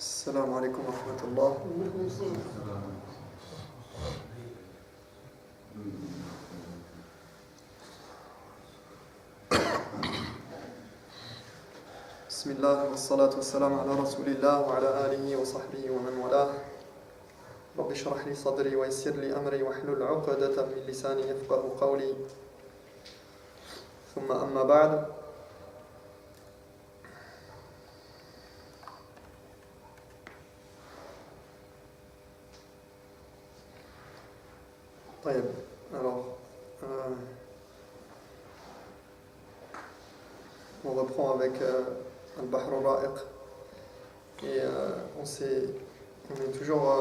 السلام عليكم ورحمة الله. بسم الله والصلاة والسلام على رسول الله وعلى آله وصحبه ومن والاه. رب اشرح لي صدري ويسر لي أمري واحلل عقدة من لساني يفقهوا قولي. ثم أما بعد. طيب, alors, on reprend avec Al-Bahr al-Ra'iq et on est toujours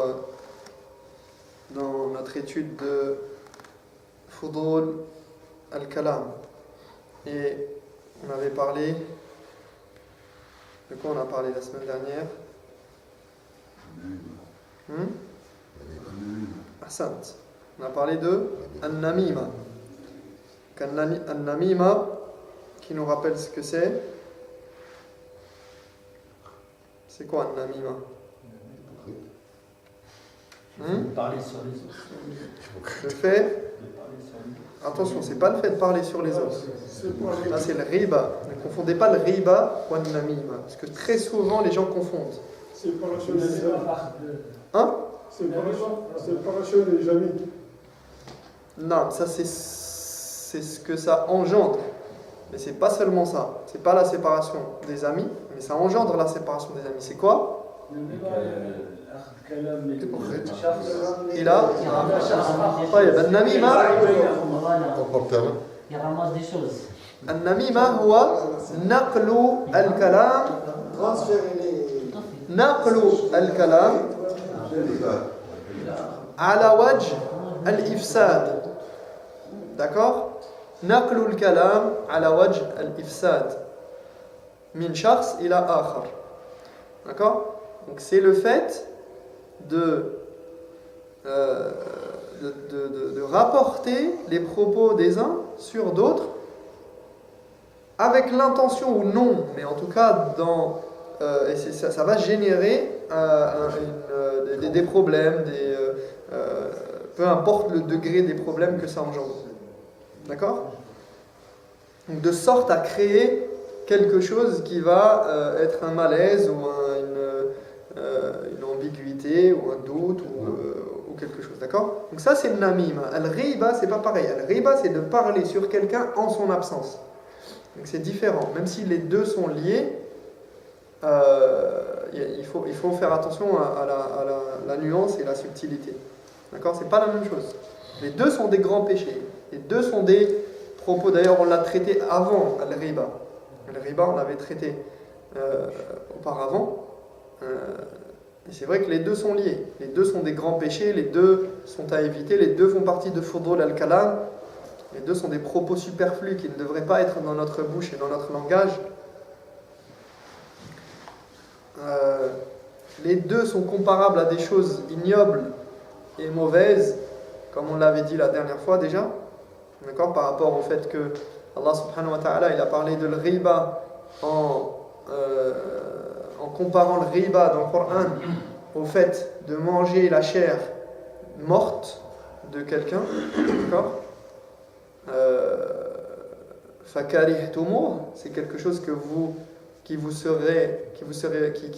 dans notre étude de Fudul al-Kalam et on avait parlé de quoi on a parlé la semaine dernière. Ahsant. On a parlé de An-Namima. An-Namima, qui nous rappelle ce que c'est. C'est quoi An-Namima? Parler sur les autres. Le fait. Attention, c'est pas le fait de parler sur les autres. Là, c'est le riba. Ne confondez pas le riba ou An-Namima. Parce que très souvent, les gens confondent. Séparation des amis. Hein? Séparation des amis. Non, ça c'est ce que ça engendre. Mais c'est pas seulement ça. C'est pas la séparation des amis, mais ça engendre la séparation des amis. C'est quoi? Il a An-Namima. Il ramasse des choses. An-Namima huwa naqlu al-kalam. Naqlu al-kalam ala wajh al-ifsad. D'accord? Naqlu al-kalam ala wajh al-ifsad min shakhs ila akhar. D'accord? Donc c'est le fait de rapporter les propos des uns sur d'autres avec l'intention ou non, mais en tout cas et ça va générer des problèmes, peu importe le degré des problèmes que ça engendre. D'accord? Donc de sorte à créer quelque chose qui va être un malaise ou une ambiguïté ou un doute ou quelque chose. D'accord? Donc ça c'est le namima. Al-riba c'est pas pareil. Al-riba c'est de parler sur quelqu'un en son absence. Donc c'est différent. Même si les deux sont liés, il faut faire attention à la nuance et la subtilité. D'accord? C'est pas la même chose. Les deux sont des grands péchés. Les deux sont des propos. D'ailleurs, on l'a traité avant Al-Riba. Al-Riba, on l'avait traité auparavant. Et c'est vrai que les deux sont liés. Les deux sont des grands péchés. Les deux sont à éviter. Les deux font partie de Fudul al-Kalam. Les deux sont des propos superflus qui ne devraient pas être dans notre bouche et dans notre langage. Les deux sont comparables à des choses ignobles et mauvaises, comme on l'avait dit la dernière fois déjà, d'accord, par rapport au fait que Allah subhanahu wa ta'ala il a parlé de riba en comparant le riba dans le Coran au fait de manger la chair morte de quelqu'un, d'accord. Fakarihtumur, c'est quelque chose qui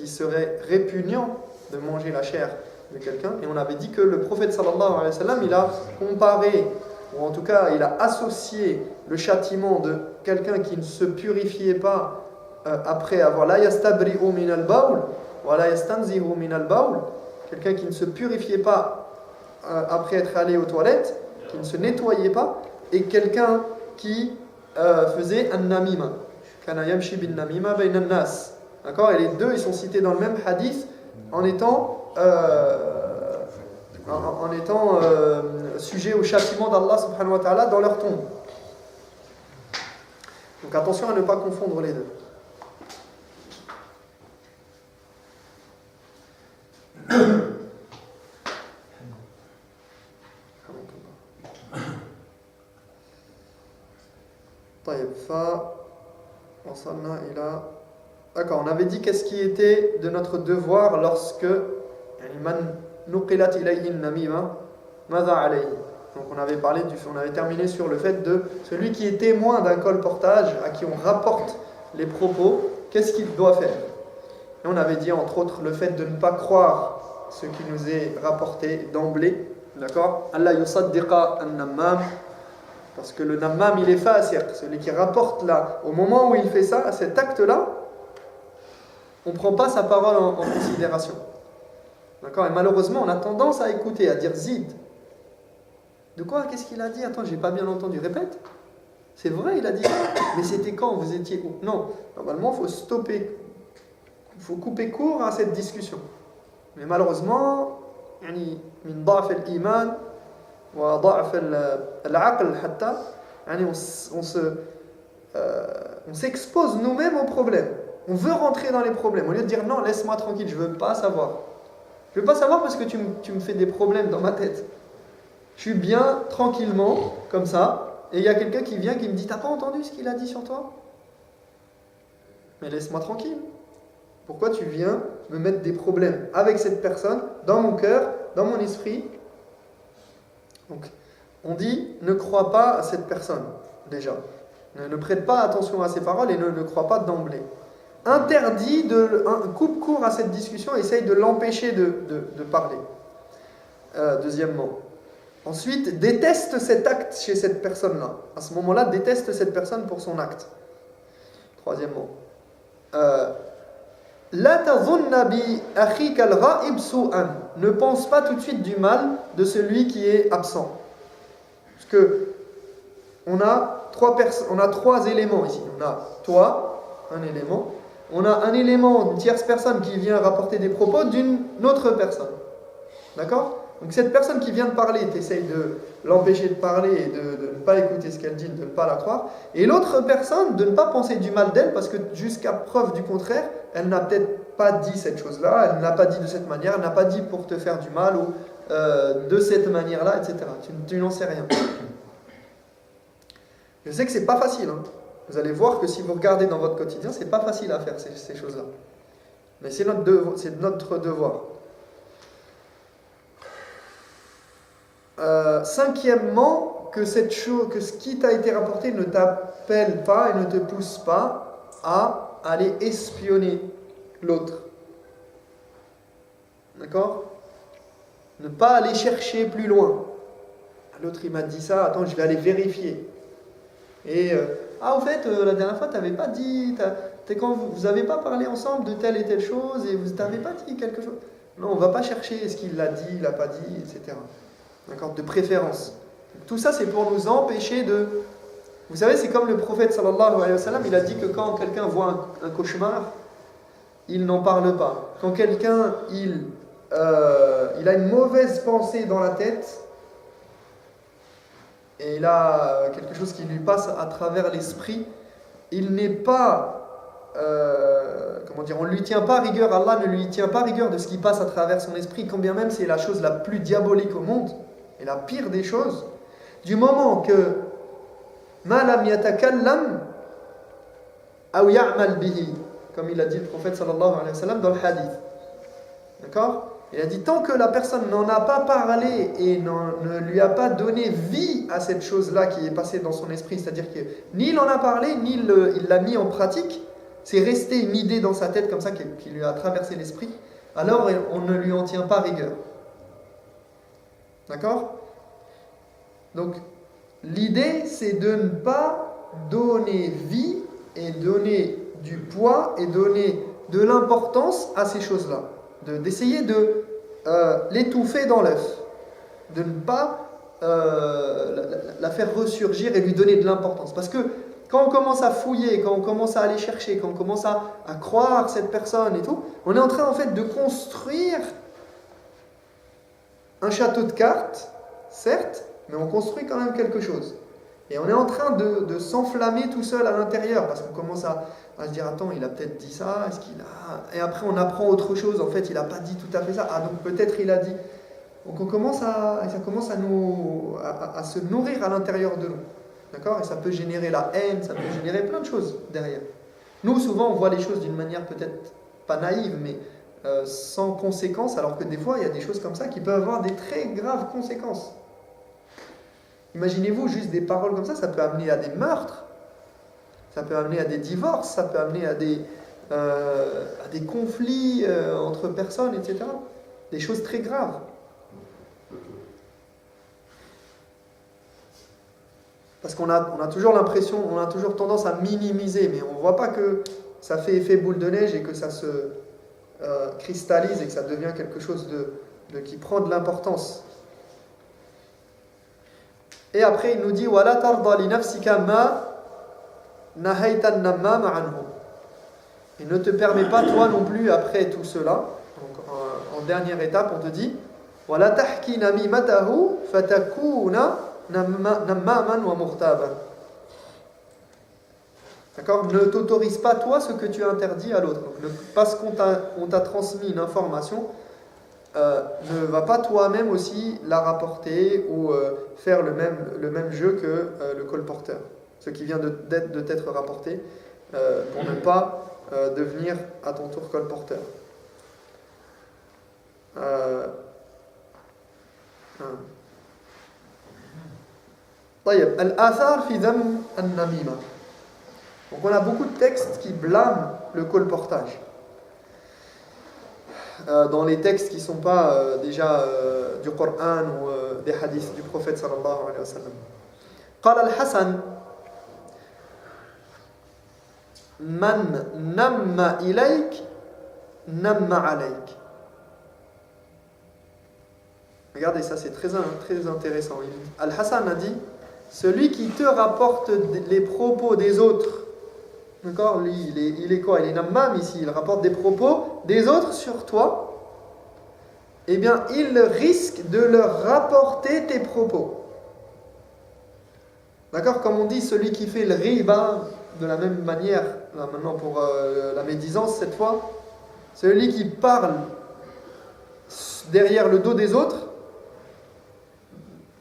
serait répugnant de manger la chair de quelqu'un. Et on avait dit que le prophète sallallahu alayhi wa sallam, il a comparé, ou en tout cas il a associé le châtiment de quelqu'un qui ne se purifiait pas après avoir la yastabri'u min al-bawl wa la yastanzihu min al-bawl, quelqu'un qui ne se purifiait pas après être allé aux toilettes, qui ne se nettoyait pas, et quelqu'un qui faisait un namima. Kana yamshi bin namima bayna an-nas. D'accord? Et les deux, ils sont cités dans le même hadith en étant sujets au châtiment d'Allah subhanahu wa ta'ala dans leur tombe. Donc attention à ne pas confondre les deux. طيب وصلنا إلى D'accord, on avait dit qu'est-ce qui était de notre devoir lorsque man nuqilat ilayhi an-namima madha alayhi. Donc on avait terminé sur le fait de celui qui est témoin d'un colportage à qui on rapporte les propos, qu'est-ce qu'il doit faire. Et on avait dit entre autres le fait de ne pas croire ce qui nous est rapporté d'emblée, d'accord? Allah yusaddiqa an-nammam, parce que le nammam il est fasiq, celui qui rapporte là, au moment où il fait ça, à cet acte-là, on ne prend pas sa parole en considération. D'accord? Et malheureusement, on a tendance à écouter, à dire zid. De quoi? Qu'est-ce qu'il a dit? Attends, j'ai pas bien entendu. Répète. C'est vrai, il a dit ça. Mais c'était quand? Vous étiez où? Non. Normalement, il faut stopper. Il faut couper court à cette discussion. Mais malheureusement, من ضعف الإيمان وضعف العقل حتى, on s'expose nous-mêmes aux problèmes. On veut rentrer dans les problèmes. Au lieu de dire non, laisse-moi tranquille, je veux pas savoir. Je veux pas savoir parce que tu me fais des problèmes dans ma tête. Je suis bien, tranquillement, comme ça, et il y a quelqu'un qui vient qui me dit « T'as pas entendu ce qu'il a dit sur toi ?» Mais laisse-moi tranquille. Pourquoi tu viens me mettre des problèmes avec cette personne, dans mon cœur, dans mon esprit? Donc, on dit « Ne crois pas à cette personne, déjà. Ne prête pas attention à ses paroles et ne crois pas d'emblée. » Interdit, coupe court à cette discussion, essaye de l'empêcher de parler. Deuxièmement. Ensuite, déteste cet acte chez cette personne-là. À ce moment-là, déteste cette personne pour son acte. Troisièmement. La tazunna bi akhika al-ghaib su'an. Ne pense pas tout de suite du mal de celui qui est absent. Parce que on a trois éléments ici. On a toi, un élément. On a un élément, une tierce personne qui vient rapporter des propos d'une autre personne. D'accord? Donc cette personne qui vient de parler, tu essayes de l'empêcher de parler et de ne pas écouter ce qu'elle dit, de ne pas la croire. Et l'autre personne, de ne pas penser du mal d'elle, parce que jusqu'à preuve du contraire, elle n'a peut-être pas dit cette chose-là, elle ne l'a pas dit de cette manière, elle n'a pas dit pour te faire du mal ou de cette manière-là, etc. Tu n'en sais rien. Je sais que c'est pas facile, hein. Vous allez voir que si vous regardez dans votre quotidien, c'est pas facile à faire ces choses-là. Mais c'est notre devoir. Cinquièmement, que ce qui t'a été rapporté ne t'appelle pas et ne te pousse pas à aller espionner l'autre. D'accord? Ne pas aller chercher plus loin. L'autre il m'a dit ça, attends, je vais aller vérifier. Et au fait, la dernière fois, tu n'avais pas dit, quand vous n'avez pas parlé ensemble de telle et telle chose et vous n'avez pas dit quelque chose. Non, on ne va pas chercher est-ce qu'il l'a dit, il l'a pas dit, etc. D'accord, de préférence. Tout ça, c'est pour nous empêcher de... Vous savez, c'est comme le prophète sallallahu alayhi wa sallam, il a dit que quand quelqu'un voit un cauchemar, il n'en parle pas. Quand quelqu'un, il a une mauvaise pensée dans la tête, et il a quelque chose qui lui passe à travers l'esprit, il n'est pas... on ne lui tient pas rigueur, Allah ne lui tient pas rigueur de ce qui passe à travers son esprit, quand bien même c'est la chose la plus diabolique au monde, et la pire des choses, du moment que ma lam yatakallam aw ya'mal bihi, comme il a dit le prophète sallallahu alayhi wa sallam dans le hadith. D'accord? Il a dit tant que la personne n'en a pas parlé et ne lui a pas donné vie à cette chose-là qui est passée dans son esprit, c'est-à-dire que ni il en a parlé, ni il l'a mis en pratique, c'est resté une idée dans sa tête comme ça qui lui a traversé l'esprit, alors on ne lui en tient pas rigueur. D'accord? Donc, l'idée, c'est de ne pas donner vie et donner du poids et donner de l'importance à ces choses-là. D'essayer de l'étouffer dans l'œuf. De ne pas la faire ressurgir et lui donner de l'importance. Parce que quand on commence à fouiller, quand on commence à aller chercher, quand on commence à croire cette personne et tout, on est en train en fait de construire un château de cartes, certes, mais on construit quand même quelque chose. Et on est en train de s'enflammer tout seul à l'intérieur, parce qu'on commence à se dire, attends, il a peut-être dit ça, est-ce qu'il a... Et après on apprend autre chose, en fait il n'a pas dit tout à fait ça, donc peut-être il a dit... Donc ça commence à se nourrir à l'intérieur de nous. D'accord? Et ça peut générer la haine, ça peut générer plein de choses derrière. Nous, souvent, on voit les choses d'une manière peut-être pas naïve, mais sans conséquences, alors que des fois, il y a des choses comme ça qui peuvent avoir des très graves conséquences. Imaginez-vous, juste des paroles comme ça peut amener à des meurtres, ça peut amener à des divorces, ça peut amener à des conflits entre personnes, etc. Des choses très graves. Parce qu'on a toujours l'impression, on a toujours tendance à minimiser, mais on ne voit pas que ça fait effet boule de neige et que ça se cristallise et que ça devient quelque chose qui prend de l'importance. Et après, il nous dit وَلَا تَرْضَ لِنَفْسِكَ مَا نَهَيْتَ النَّمَّامَ عَنْهُ. Et ne te permets pas, toi non plus, après tout cela, donc en dernière étape, on te dit وَلَا تَحْكِي نَمِيمَتَهُ فَتَكُونَ نَمَّامًا وَمُغْتَابًا. D'accord ? Ne t'autorise pas, toi, ce que tu interdis à l'autre. Donc, parce qu'on t'a transmis une information, ne va pas toi-même aussi la rapporter ou faire le même jeu que le colporteur. Ce qui vient de t'être rapporté, pour ne pas devenir à ton tour colporteur. طيب الآثار في ذم النميمة. Donc on a beaucoup de textes qui blâment le colportage. Dans les textes qui ne sont pas déjà du Coran ou des hadiths du prophète sallallahu alayhi wa sallam. قال الحسن من نم إليك نم عليك. Regardez, ça c'est très intéressant. Al-Hassan a dit, celui qui te rapporte les propos des autres, d'accord, lui, il est quoi? Il est nammam ici, il rapporte des propos des autres sur toi, eh bien, il risque de leur rapporter tes propos. D'accord? Comme on dit, celui qui fait le riba, de la même manière, là maintenant pour la médisance cette fois, celui qui parle derrière le dos des autres,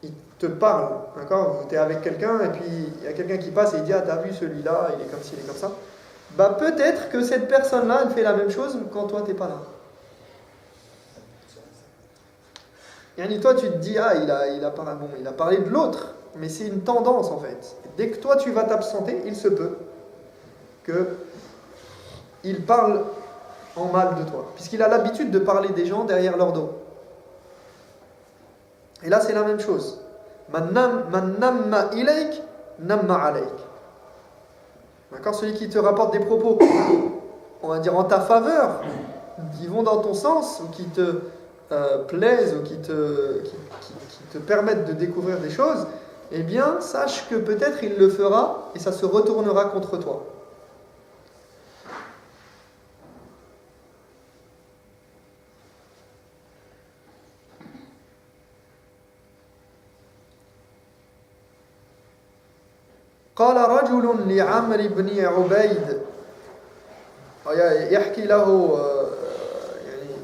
il te parle, d'accord? Tu es avec quelqu'un et puis il y a quelqu'un qui passe et il dit, ah t'as vu celui-là, il est comme ci, il est comme ça. Bah peut-être que cette personne-là, elle fait la même chose quand toi t'es pas là. Et toi tu te dis, ah il a parlé de l'autre, mais c'est une tendance en fait. Dès que toi tu vas t'absenter, il se peut qu'il parle en mal de toi, puisqu'il a l'habitude de parler des gens derrière leur dos. Et là c'est la même chose. Man namma ilayk, namma alayk. D'accord? Celui qui te rapporte des propos, on va dire en ta faveur, qui vont dans ton sens, ou qui te plaisent, ou qui te permettent de découvrir des choses, eh bien, sache que peut-être il le fera, et ça se retournera contre toi. قال رجل لعمرو بن عبيد يحكي له يعني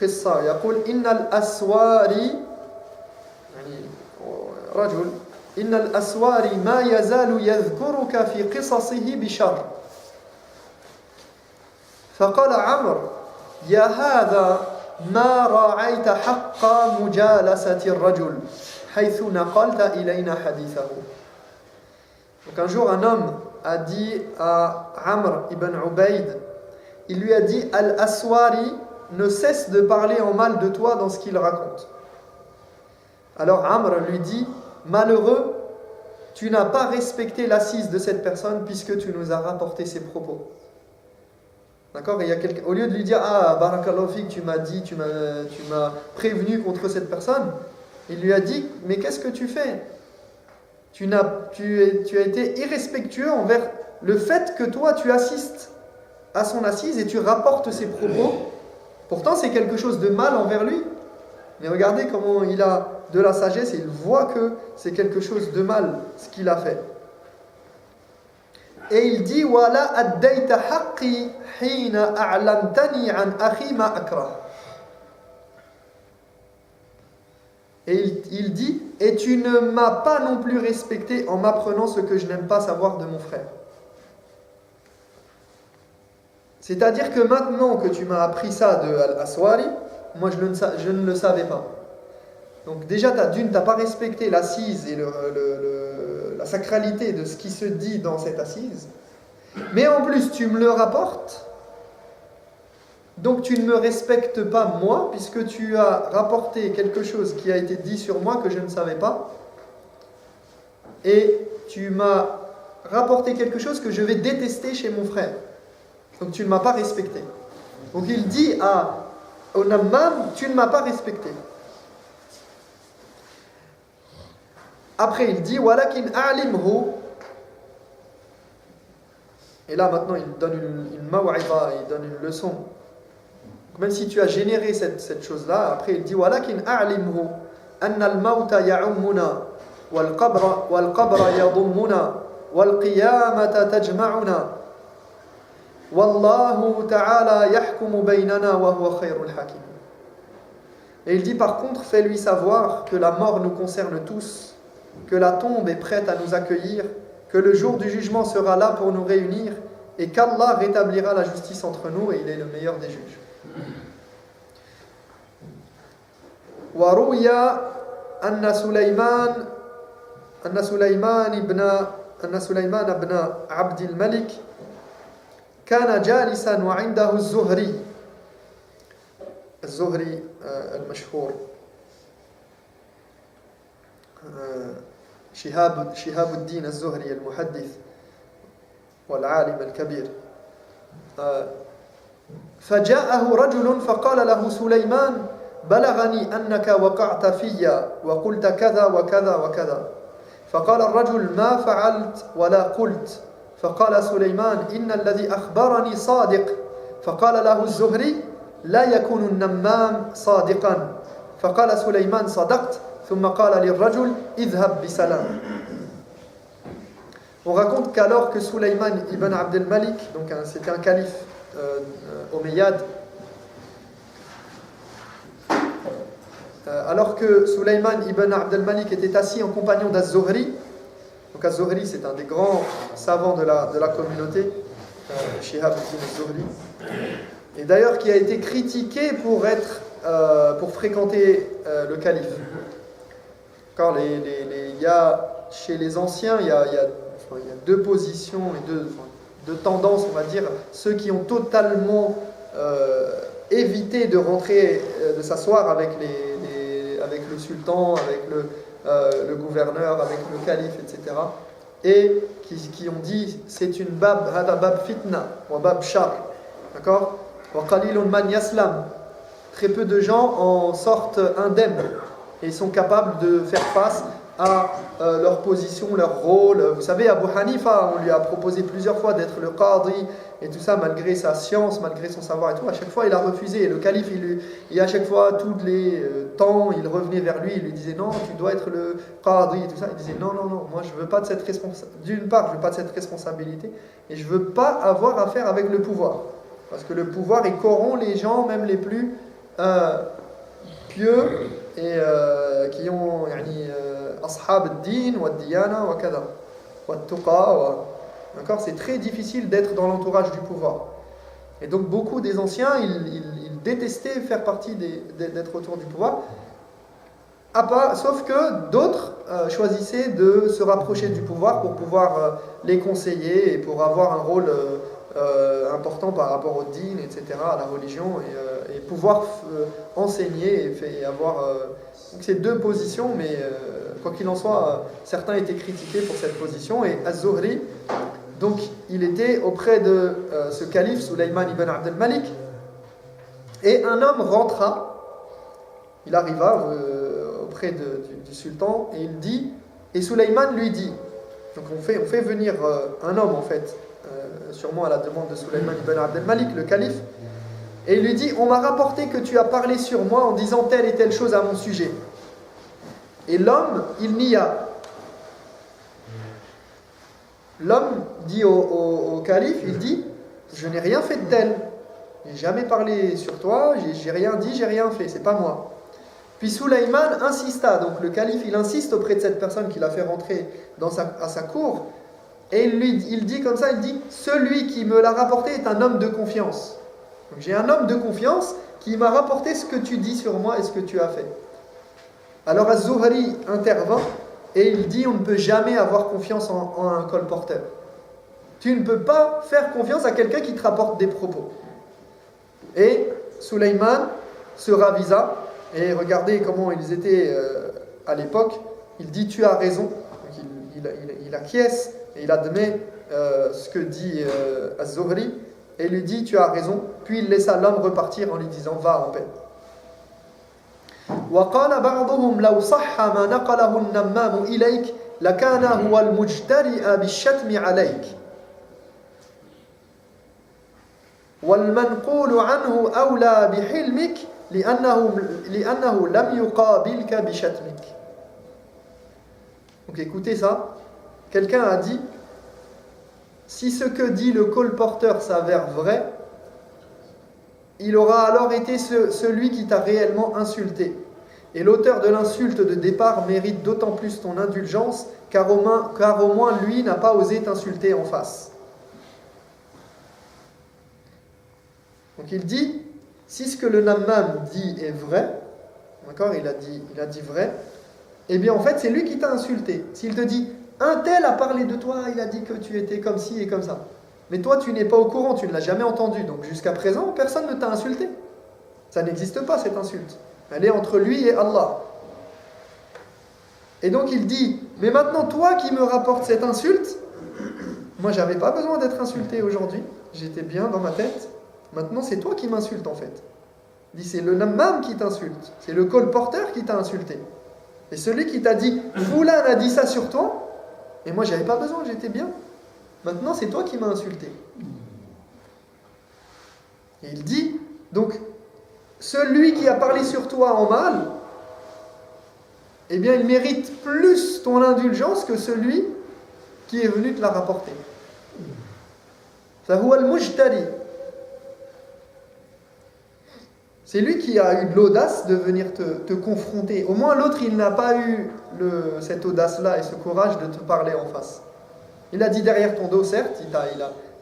قصة يقول إن الأسواري يعني رجل إن الأسواري ما يزال يذكرك في قصصه بشر فقال عمرو يا هذا ما راعيت حق مجالسة الرجل حيث نقلت إلينا حديثه. Donc un jour, un homme a dit à Amr ibn Ubayd, il lui a dit, Al-Aswari ne cesse de parler en mal de toi dans ce qu'il raconte. Alors Amr lui dit, malheureux, tu n'as pas respecté l'assise de cette personne puisque tu nous as rapporté ses propos. D'accord? Et il y a au lieu de lui dire, ah, barakallahu fik, tu m'as dit, tu m'as prévenu contre cette personne, il lui a dit, mais qu'est-ce que tu fais? Tu as été irrespectueux envers le fait que toi tu assistes à son assise et tu rapportes ses propos. Pourtant c'est quelque chose de mal envers lui. Mais regardez comment il a de la sagesse et il voit que c'est quelque chose de mal ce qu'il a fait. Et il dit Wala addayta haqqi hina a'lamtani an akhi ma akrah. Et il dit, et tu ne m'as pas non plus respecté en m'apprenant ce que je n'aime pas savoir de mon frère. C'est-à-dire que maintenant que tu m'as appris ça de Al-Aswari, moi je ne le savais pas. Donc déjà, tu n'as pas respecté l'assise et la sacralité de ce qui se dit dans cette assise. Mais en plus, tu me le rapportes. Donc tu ne me respectes pas moi, puisque tu as rapporté quelque chose qui a été dit sur moi que je ne savais pas. Et tu m'as rapporté quelque chose que je vais détester chez mon frère. Donc tu ne m'as pas respecté. Donc il dit au Nammam, tu ne m'as pas respecté. Après il dit, walakin a'limhu. Et là maintenant il donne une maw'idha, il donne une leçon. Donc, même si tu as généré cette chose-là, après il dit, walakin a'limhu anna al-mawta ya'ummuna wal qabra yadummuna wal qiyamata tajma'una. Wallahu ta'ala yahkumu baynana wa huwa khayrul hakim. Et il dit par contre, fais-lui savoir que la mort nous concerne tous, que la tombe est prête à nous accueillir, que le jour du jugement sera là pour nous réunir et qu'Allah rétablira la justice entre nous et il est le meilleur des juges. Wa ruya anna Sulaiman ibn Abd al-Malik كان جالسا وعنده الزهري المشهور شهاب الدين الزهري المحدث والعالم الكبير فجاءه رجل فقال له سليمان بلغني أنك وقعت في وقلت كذا وكذا وكذا فقال الرجل ما فعلت ولا قلت فقال سليمان إن الذي أخبرني صادق فقال له الزهري لا يكون النمام صادقا فقال سليمان صدقت ثم قال للرجل اذهب بسلام. On raconte qu'alors que Sulayman ibn Abd al-Malik, donc c'était un calife omeyyade, alors que Sulayman ibn Abd al-Malik était assis en compagnon d'Az-Zuhri. Donc Az-Zuhri, c'est un des grands savants de la communauté, Shihab al-Zuhri, et d'ailleurs qui a été critiqué pour fréquenter le calife. Quand il y a, chez les anciens, il y a deux positions et deux tendances, on va dire. Ceux qui ont totalement évité de rentrer, de s'asseoir avec le sultan, avec le gouverneur, avec le calife, etc. Et qui ont dit c'est une hada bab fitna ou bab shar, d'accord, wa qalilun man yaslam. Très peu de gens en sortent indemnes et ils sont capables de faire face à leur position, leur rôle. Vous savez, Abu Hanifa, on lui a proposé plusieurs fois d'être le qadi et tout ça, malgré sa science, malgré son savoir et tout. À chaque fois, il a refusé. Et le calife, à chaque fois, tous les temps, il revenait vers lui, il lui disait non, tu dois être le qadi et tout ça. Il disait non, moi je veux pas de cette responsabilité. D'une part, je veux pas de cette responsabilité et je veux pas avoir affaire avec le pouvoir. Parce que le pouvoir, il corrompt les gens, même les plus pieux et qui ont ashab ad-din wa ad-diyana wa kada wa at-tuqa. D'accord, c'est très difficile d'être dans l'entourage du pouvoir. Et donc beaucoup des anciens, ils détestaient faire partie d'être autour du pouvoir. Sauf que d'autres choisissaient de se rapprocher du pouvoir pour pouvoir les conseiller et pour avoir un rôle important par rapport au din, etc., à la religion, et pouvoir enseigner et avoir... donc c'est deux positions, mais quoi qu'il en soit, certains étaient critiqués pour cette position. Et Az-Zuhri, donc il était auprès de ce calife, Sulayman ibn Abd al-Malik, et un homme rentra, il arriva auprès du sultan, et il dit, et Sulayman lui dit, donc on fait venir un homme en fait, sûrement à la demande de Sulayman ibn Abd al-Malik, le calife, et il lui dit, on m'a rapporté que tu as parlé sur moi en disant telle et telle chose à mon sujet. Et l'homme, il nia. L'homme dit au calife, il dit, je n'ai rien fait de tel, j'ai jamais parlé sur toi, j'ai rien dit, j'ai rien fait, c'est pas moi. Puis Sulayman insista, donc le calife il insiste auprès de cette personne qui l'a fait rentrer à sa cour, Et il dit comme ça, il dit « Celui qui me l'a rapporté est un homme de confiance. » Donc j'ai un homme de confiance qui m'a rapporté ce que tu dis sur moi et ce que tu as fait. Alors Az-Zuhri intervint et il dit « On ne peut jamais avoir confiance en un colporteur. Tu ne peux pas faire confiance à quelqu'un qui te rapporte des propos. » Et Sulayman se ravisa, et regardez comment ils étaient à l'époque. Il dit « Tu as raison. » Donc il acquiesce et il admet ce que dit Az-Zuhri et lui dit « Tu as raison. » Puis il laissa l'homme repartir en lui disant « Va en paix. » وقال بعضهم لو صح ما نقله النمام إليك لكان هو المجترئ بالشتم عليك والمنقول عنه أولى بحلمك لأنه لم يقابلك بشتمك. Donc écoutez ça, quelqu'un a dit si ce que dit le colporteur s'avère vrai, il aura alors été celui qui t'a réellement insulté. Et l'auteur de l'insulte de départ mérite d'autant plus ton indulgence, car au moins lui n'a pas osé t'insulter en face. Donc il dit, si ce que le Nammam dit est vrai, d'accord, il a dit vrai, eh bien en fait c'est lui qui t'a insulté. S'il te dit, un tel a parlé de toi, il a dit que tu étais comme ci et comme ça. Mais toi, tu n'es pas au courant, tu ne l'as jamais entendu. Donc jusqu'à présent, personne ne t'a insulté. Ça n'existe pas, cette insulte. Elle est entre lui et Allah. Et donc il dit, mais maintenant, toi qui me rapportes cette insulte, moi, j'avais pas besoin d'être insulté aujourd'hui. J'étais bien dans ma tête. Maintenant, c'est toi qui m'insultes, en fait. Il dit, c'est le Nammam qui t'insulte. C'est le colporteur qui t'a insulté. Et celui qui t'a dit, Foulan a dit ça sur toi, et moi, j'avais pas besoin, j'étais bien. Maintenant, c'est toi qui m'as insulté. Et il dit, donc, celui qui a parlé sur toi en mal, eh bien, il mérite plus ton indulgence que celui qui est venu te la rapporter. Fahuwa al-mujtari. C'est lui qui a eu de l'audace de venir te confronter. Au moins, l'autre, il n'a pas eu cette audace-là et ce courage de te parler en face. Il a dit derrière ton dos, certes,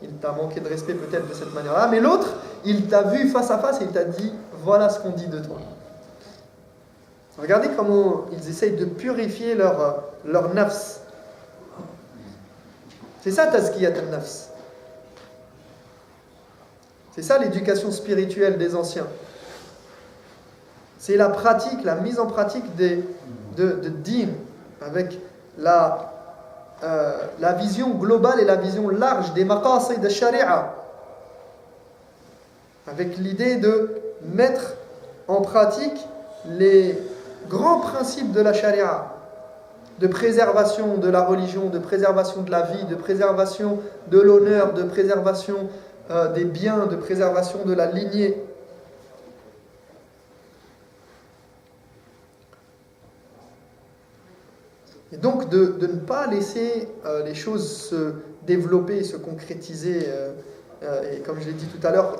il t'a manqué de respect peut-être de cette manière-là, mais l'autre, il t'a vu face à face et il t'a dit, voilà ce qu'on dit de toi. Regardez comment ils essayent de purifier leur nafs. C'est ça, tazkiyat al-nafs. C'est ça l'éducation spirituelle des anciens. C'est la pratique, la mise en pratique de din, avec la vision globale et la vision large des maqasid de sharia, avec l'idée de mettre en pratique les grands principes de la sharia, de préservation de la religion, de préservation de la vie, de préservation de l'honneur, de préservation des biens, de préservation de la lignée. Et donc de ne pas laisser les choses se développer, se concrétiser, et comme je l'ai dit tout à l'heure,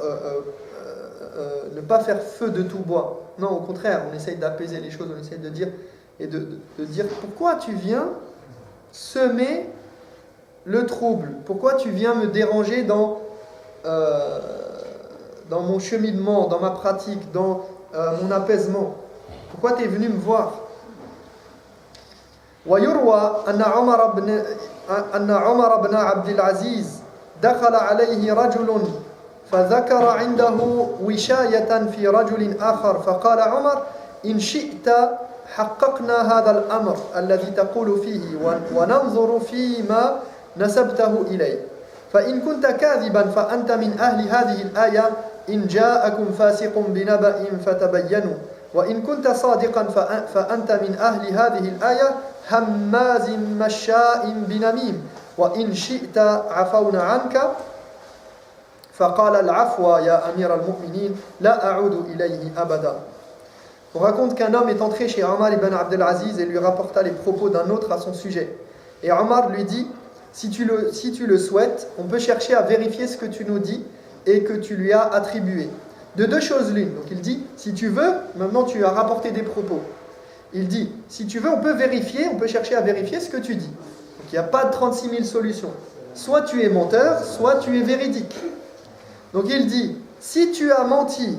ne pas faire feu de tout bois. Non, au contraire, on essaye d'apaiser les choses, on essaye de dire, et de dire pourquoi tu viens semer le trouble, pourquoi tu viens me déranger dans mon cheminement, dans ma pratique, dans mon apaisement. Pourquoi tu es venu me voir? ويروى أن عمر بن عبد العزيز دخل عليه رجل فذكر عنده وشاية في رجل آخر فقال عمر إن شئت حققنا هذا الأمر الذي تقول فيه وننظر فيما نسبته إليه فإن كنت كاذبا فأنت من أهل هذه الآية إن جاءكم فاسق بنبأ فتبينوا وإن كنت صادقا فأنت من أهل هذه الآية هماز مشاء بنميم وإن شئت عفونا عنك فقال العفو يا أمير المؤمنين لا أعود إليه أبدا. On raconte qu'un homme est entré chez Omar ibn Abdel Aziz et lui rapporta les propos d'un autre à son sujet. Et Omar lui dit, si tu le souhaites, on peut chercher à vérifier ce que tu nous dis et que tu lui as attribué. De deux choses l'une. Donc il dit, si tu veux, maintenant tu as rapporté des propos. Il dit, si tu veux, on peut chercher à vérifier ce que tu dis. Donc il n'y a pas de 36 000 solutions. soit tu es menteur, soit tu es véridique. Donc il dit, si tu as menti,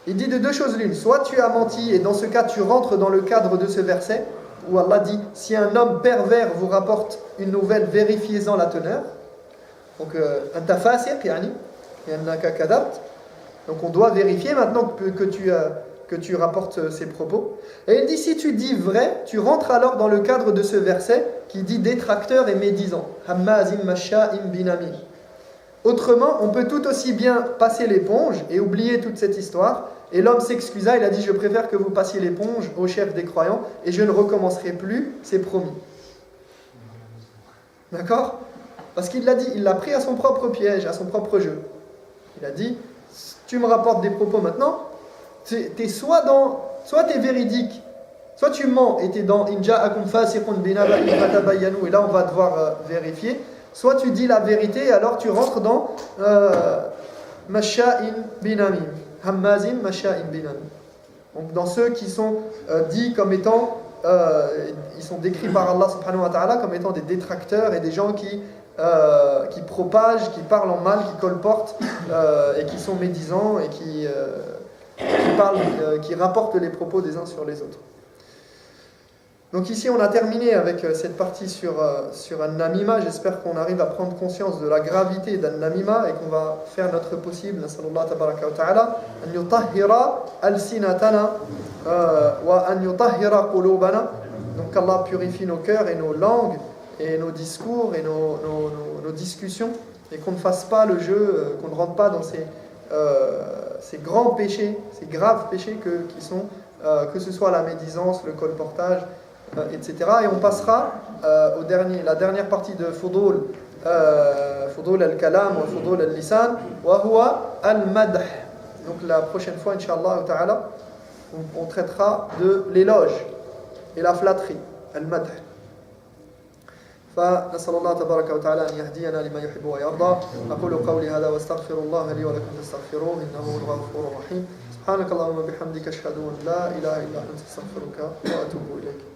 il dit de deux choses l'une, soit tu as menti et dans ce cas tu rentres dans le cadre de ce verset où Allah dit, si un homme pervers vous rapporte une nouvelle, vérifiez-en la teneur. Donc un tafasir, yani, donc on doit vérifier maintenant que tu rapportes ces propos. Et il dit, si tu dis vrai, tu rentres alors dans le cadre de ce verset qui dit détracteur et médisant. Hammazim masha'im binamim. Autrement, on peut tout aussi bien passer l'éponge et oublier toute cette histoire. Et l'homme s'excusa, il a dit, je préfère que vous passiez l'éponge au chef des croyants et je ne recommencerai plus, c'est promis. D'accord ? Parce qu'il l'a dit, il l'a pris à son propre piège, à son propre jeu. Il a dit, tu me rapportes des propos maintenant, t'es soit t'es véridique, soit tu mens et t'es dans inja'akum fasiqun binaba'in fatabayyanu, et là on va devoir vérifier, soit tu dis la vérité et alors tu rentres dans masha'in binamim, hammazin masha'in binamim. Donc dans ceux qui sont dits comme étant, ils sont décrits par Allah subhanahu wa ta'ala comme étant des détracteurs et des gens qui propagent, qui parlent en mal, qui colportent et qui sont médisants et qui rapportent les propos des uns sur les autres. Donc ici on a terminé avec cette partie sur An-Namima. J'espère qu'on arrive à prendre conscience de la gravité d'An-Namima et qu'on va faire notre possible, nasallallahu tabaraka wa ta'ala, an yutahhira al-sinatana wa an yutahhira qulubana. Donc qu'Allah purifie nos cœurs et nos langues et nos discours et nos discussions, et qu'on ne fasse pas le jeu, qu'on ne rentre pas dans ces grands péchés, ces graves péchés qui sont, que ce soit la médisance, le colportage, etc. Et on passera la dernière partie de Fudul al-Kalam ou Fudul al-Lisan, wa huwa al-Madh. Donc la prochaine fois, Inch'Allah ta'ala, on traitera de l'éloge et la flatterie, al-Madh. فنسأل الله تبارك وتعالى أن يهدينا لما يحب ويرضى. أقول قولي هذا واستغفر الله لي ولكم فاستغفروه إنه هو الغفور الرحيم. سبحانك اللهم وبحمدك أشهد أن لا إله إلا أنت أستغفرك وأتوب إليك.